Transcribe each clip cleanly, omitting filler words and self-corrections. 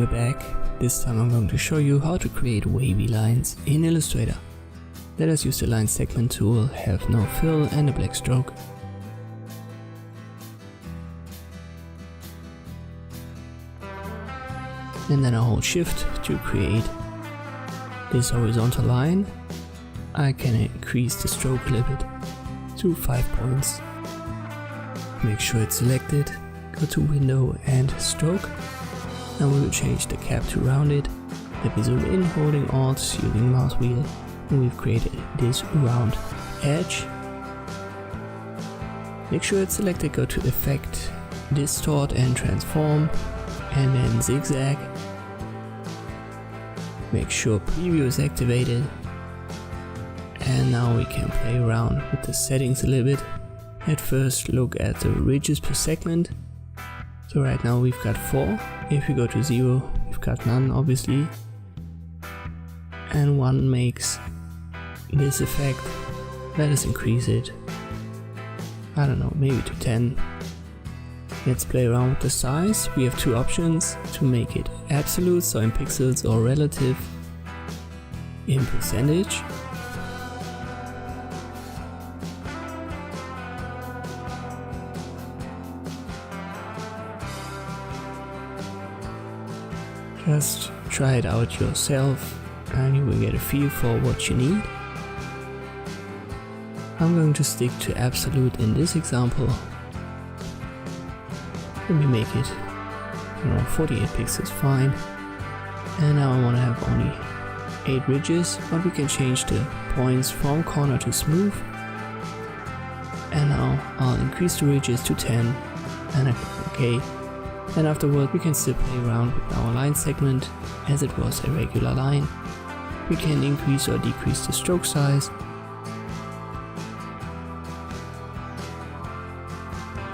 we're back. This time I'm going to show you how to create wavy lines in Illustrator. Let us use the line segment tool, have no fill and a black stroke. And then I hold shift to create this horizontal line. I can increase the stroke a little bit to 5 points. Make sure it's selected, go to window and stroke. Now we will change the cap to rounded. Let me zoom in holding Alt using mouse wheel, and we've created this round edge. Make sure it's selected, go to effect, distort and transform, and then zigzag. Make sure preview is activated. And now we can play around with the settings a little bit. At first look at the ridges per segment. So right now we've got 4. If we go to 0, we've got none obviously. And 1 makes this effect. Let us increase it. I don't know, maybe to 10. Let's play around with the size. We have 2 options to make it absolute, so in pixels, or relative in percentage. Just try it out yourself and you will get a feel for what you need. I'm going to stick to absolute in this example. Let me make it 48 pixels, fine. And now I want to have only 8 ridges, but we can change the points from corner to smooth. And now I'll increase the ridges to 10 and I click OK. And afterward we can still play around with our line segment as it was a regular line. We can increase or decrease the stroke size.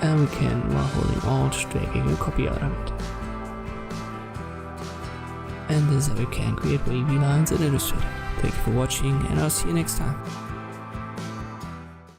And we can, while holding Alt, dragging a copy out of it. And this is how you can create wavy lines in Illustrator. Thank you for watching and I'll see you next time.